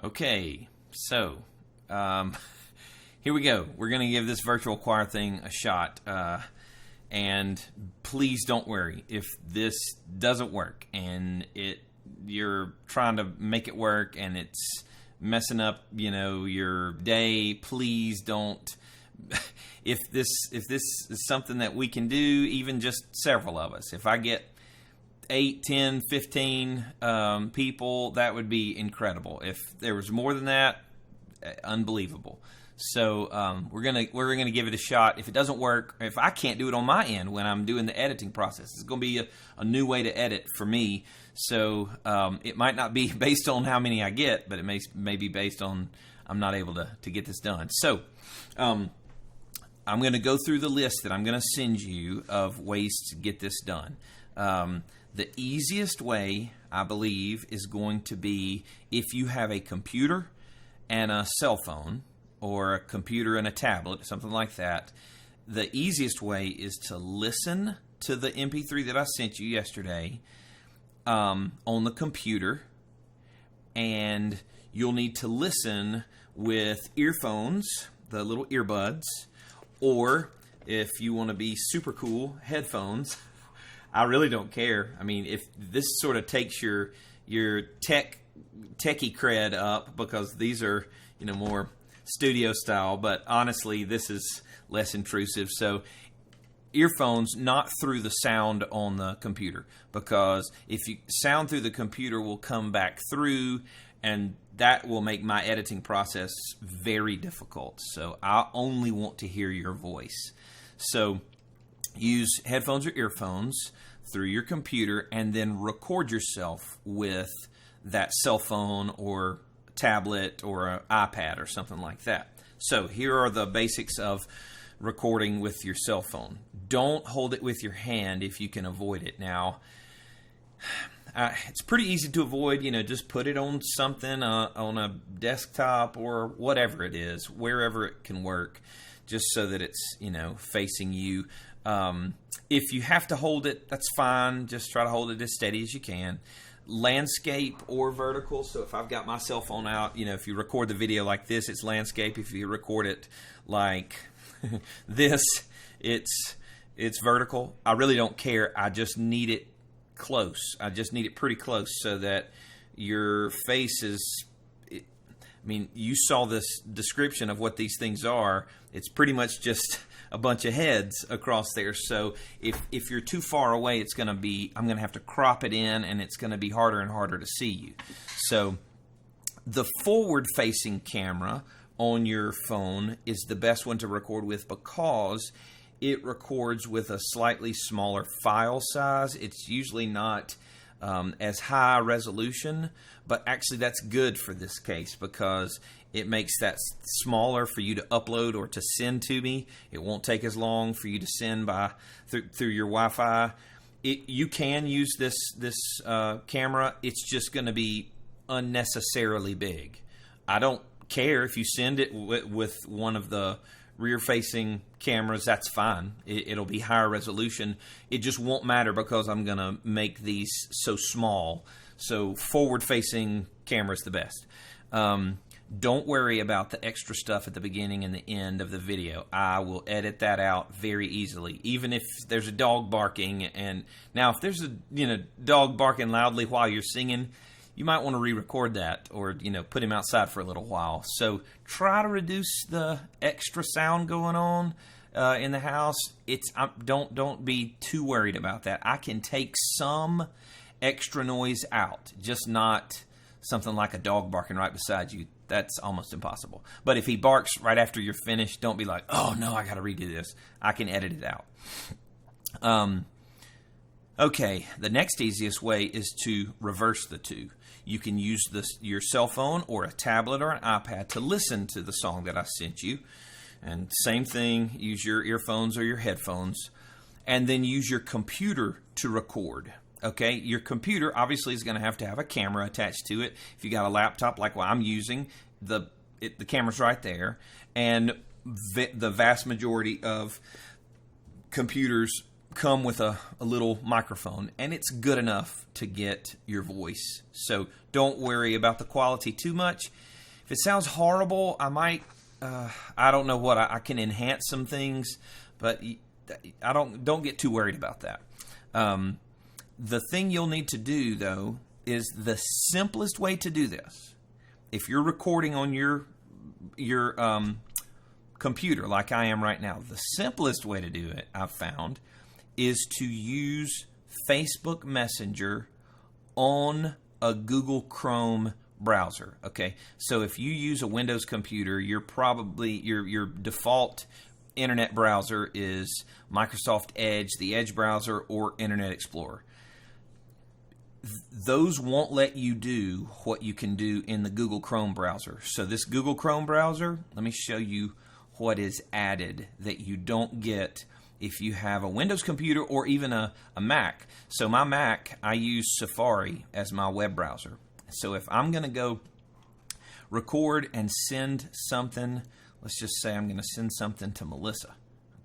Okay, so here we go. We're going to give this virtual choir thing a shot. And please don't worry if this doesn't work and you're trying to make it work and it's messing up, your day. Please don't. If this is something that we can do, even just several of us, if I get 8, 10, 15 people, that would be incredible. If there was more than that, unbelievable. So we're gonna give it a shot. If it doesn't work, if I can't do it on my end when I'm doing the editing process, it's gonna be a new way to edit for me. So it might not be based on how many I get, but it may be based on I'm not able to get this done. So I'm going to go through the list that I'm going to send you of ways to get this done. The easiest way, I believe, is going to be if you have a computer and a cell phone, or a computer and a tablet, something like that. The easiest way is to listen to the MP3 that I sent you yesterday on the computer, and you'll need to listen with earphones, the little earbuds, or if you want to be super cool, headphones. I really don't care. I mean, if this sort of takes your techie cred up, because these are more studio style, but honestly this is less intrusive. So earphones, not through the sound on the computer, because if you sound through the computer will come back through, and that will make my editing process very difficult. So I only want to hear your voice. So use headphones or earphones through your computer and then record yourself with that cell phone or tablet or an iPad or something like that. So here are the basics of recording with your cell phone. Don't hold it with your hand if you can avoid it. Now, it's pretty easy to avoid. Just put it on something, on a desktop or whatever it is, wherever it can work, just so that it's facing you. If you have to hold it, that's fine. Just try to hold it as steady as you can. Landscape or vertical. So if I've got my cell phone out, if you record the video like this, it's landscape. If you record it like this, it's vertical. I really don't care. I just need it close. I just need it pretty close so that your face is, you saw this description of what these things are. It's pretty much just a bunch of heads across there. So if you're too far away, I'm going to have to crop it in, and it's going to be harder and harder to see you. So the forward-facing camera on your phone is the best one to record with, because it records with a slightly smaller file size. It's usually not as high resolution, but actually that's good for this case, because it makes that smaller for you to upload or to send to me. It won't take as long for you to send through your Wi-Fi. You can use this camera. It's just going to be unnecessarily big. I don't care if you send it with one of the rear-facing cameras. That's fine. It'll be higher resolution. It just won't matter, because I'm going to make these so small. So forward-facing camera is the best. Don't worry about the extra stuff at the beginning and the end of the video. I will edit that out very easily, even if there's a dog barking. And now, if there's a dog barking loudly while you're singing, you might want to re-record that, or put him outside for a little while. So try to reduce the extra sound going on in the house. Don't be too worried about that. I can take some extra noise out, just not something like a dog barking right beside you. That's almost impossible. But if he barks right after you're finished, don't be like, oh no, I got to redo this. I can edit it out. Okay, the next easiest way is to reverse the two. You can use your cell phone or a tablet or an iPad to listen to the song that I sent you. And same thing, use your earphones or your headphones. And then use your computer to record. Okay, your computer obviously is going to have a camera attached to it. If you got a laptop like what I'm using, the camera's right there. And the vast majority of computers come with a little microphone, and it's good enough to get your voice. So don't worry about the quality too much. If it sounds horrible, I might, I don't know what, I can enhance some things, but don't get too worried about that. The thing you'll need to do, though, is the simplest way to do this. If you're recording on your computer like I am right now, the simplest way to do it, I've found, is to use Facebook Messenger on a Google Chrome browser. Okay, so if you use a Windows computer, you're probably your default internet browser is Microsoft Edge, the Edge browser, or Internet Explorer. Those won't let you do what you can do in the Google Chrome browser. So this Google Chrome browser, let me show you what is added that you don't get if you have a Windows computer or even a Mac. So my Mac, I use Safari as my web browser. So if I'm going to go record and send something, let's just say I'm going to send something to Melissa.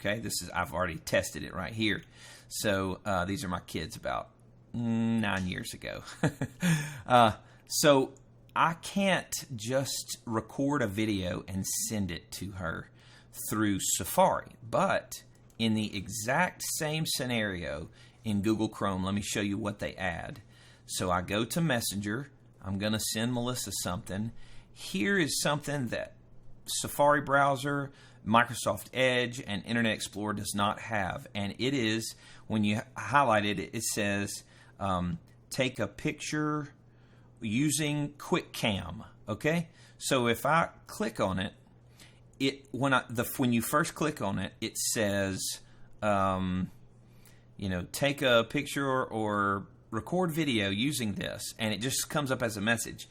Okay, I've already tested it right here. So these are my kids about 9 years ago. So I can't just record a video and send it to her through Safari. But in the exact same scenario in Google Chrome, let me show you what they add. So I go to Messenger. I'm going to send Melissa something. Here is something that Safari browser, Microsoft Edge, and Internet Explorer does not have. And it is, when you highlight it, it says take a picture using QuickCam. Okay, so if I click on it, when you first click on it, it says take a picture or record video using this, and it just comes up as a message.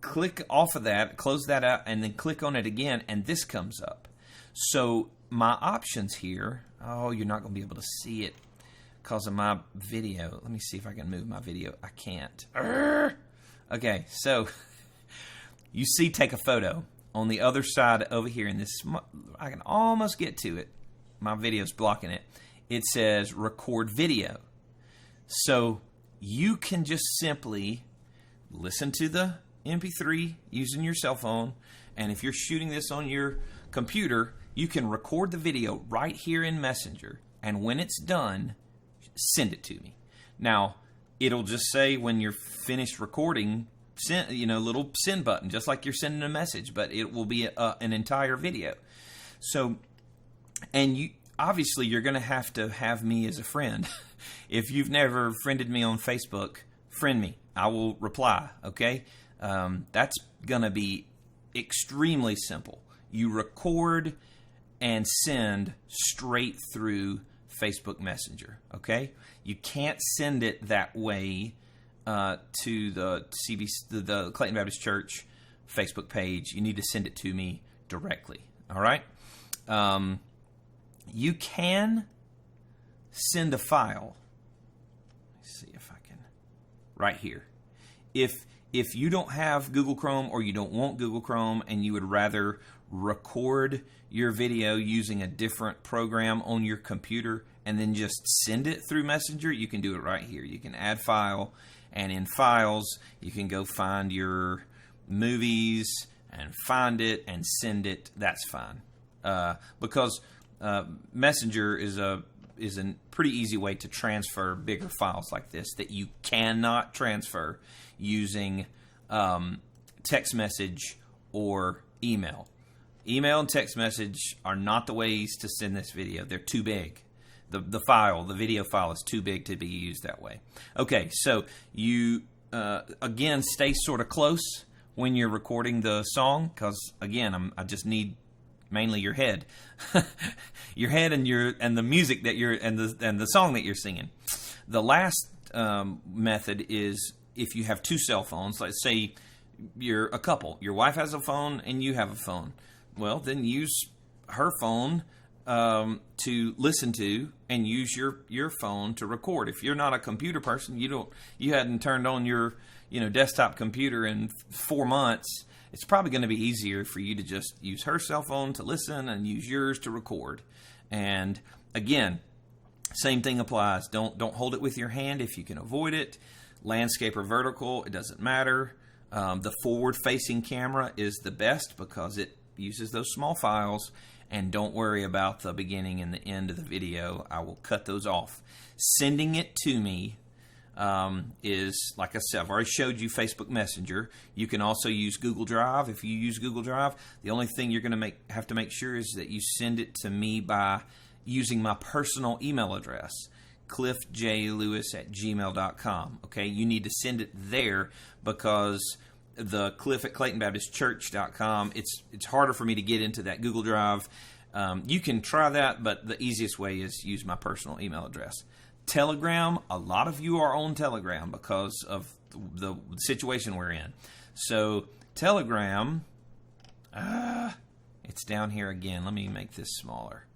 Click off of that, close that out, and then click on it again, and this comes up. So my options here, oh, you're not going to be able to see it because of my video. Let me see if I can move my video. I can't. Okay, so you see take a photo. On the other side over here, in this, I can almost get to it. My video's blocking it. It says record video. So you can just simply listen to the MP3 using your cell phone, and if you're shooting this on your computer, you can record the video right here in Messenger, and when it's done, send it to me. Now, it'll just say when you're finished recording, send, little send button, just like you're sending a message, but it will be an entire video. So, and obviously you're going to have me as a friend. If you've never friended me on Facebook, friend me. I will reply, okay? That's going to be extremely simple. You record and send straight through Facebook Messenger, okay? You can't send it that way to the the Clayton Baptist Church Facebook page. You need to send it to me directly, all right? You can send a file. Let's see if I can. Right here. If you don't have Google Chrome or you don't want Google Chrome and you would rather record your video using a different program on your computer and then just send it through Messenger, you can do it right here. You can add file, and in files, you can go find your movies and find it and send it. That's fine. Because Messenger is a pretty easy way to transfer bigger files like this that you cannot transfer using text message or email. Email and text message are not the ways to send this video. They're too big. The video file is too big to be used that way. Okay, so you, again, stay sort of close when you're recording the song, because, again, I just need mainly your head. Your head and the music that and the song that you're singing. The last method is if you have two cell phones. Let's say you're a couple. Your wife has a phone and you have a phone. Well, then use her phone to listen to, and use your phone to record. If you're not a computer person, you hadn't turned on your desktop computer in 4 months, it's probably going to be easier for you to just use her cell phone to listen and use yours to record. And again, Same thing applies. Don't hold it with your hand if you can avoid it. Landscape or vertical, it doesn't matter. The forward-facing camera is the best because it uses those small files. And don't worry about the beginning and the end of the video. I will cut those off. Sending it to me is, like I said, I've already showed you Facebook Messenger. You can also use Google Drive. If you use Google Drive, the only thing you're going to have to make sure is that you send it to me by using my personal email address, cliffjlewis@gmail.com. Okay, you need to send it there because the cliff@claytonbaptistchurch.com, it's harder for me to get into that Google Drive. You can try that, but the easiest way is use my personal email address. Telegram, a lot of you are on Telegram because of the situation we're in. So Telegram, it's down here again. Let me make this smaller.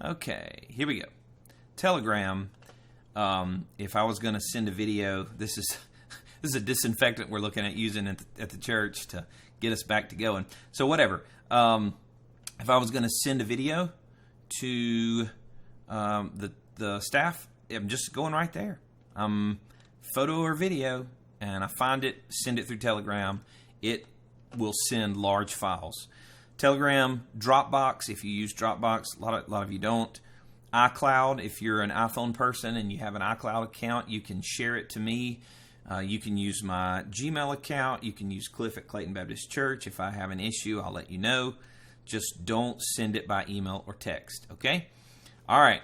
Okay, here we go. Telegram, if I was going to send a video, this is a disinfectant we're looking at using at the church to get us back to going. So whatever. If I was going to send a video to the staff, I'm just going right there. Photo or video, and I find it, send it through Telegram. It will send large files. Telegram, Dropbox, if you use Dropbox, a lot of you don't. iCloud, if you're an iPhone person and you have an iCloud account, you can share it to me. You can use my Gmail account. You can use Cliff at Clayton Baptist Church. If I have an issue, I'll let you know. Just don't send it by email or text, okay? All right.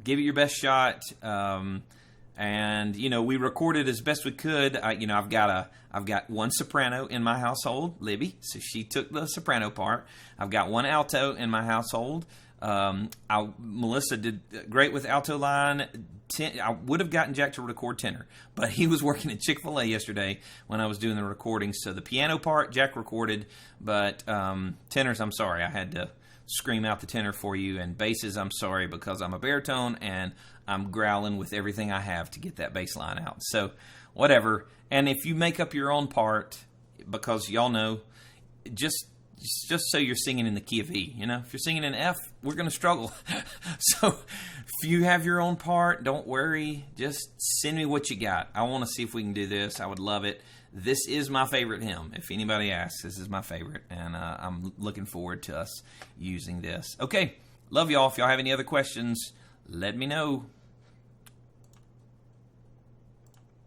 Give it your best shot. And, we recorded as best we could. I've got one soprano in my household, Libby, so she took the soprano part. I've got one alto in my household. Melissa did great with alto line. I would have gotten Jack to record tenor, but he was working at Chick-fil-A yesterday when I was doing the recording. So the piano part, Jack recorded, but tenors, I'm sorry. I had to scream out the tenor for you. And basses, I'm sorry, because I'm a baritone and I'm growling with everything I have to get that bass line out. So whatever. And if you make up your own part, because y'all know, just so you're singing in the key of E. If you're singing in F, we're going to struggle. So if you have your own part, don't worry. Just send me what you got. I want to see if we can do this. I would love it. This is my favorite hymn. If anybody asks, this is my favorite. And I'm looking forward to us using this. Okay. Love y'all. If y'all have any other questions, let me know.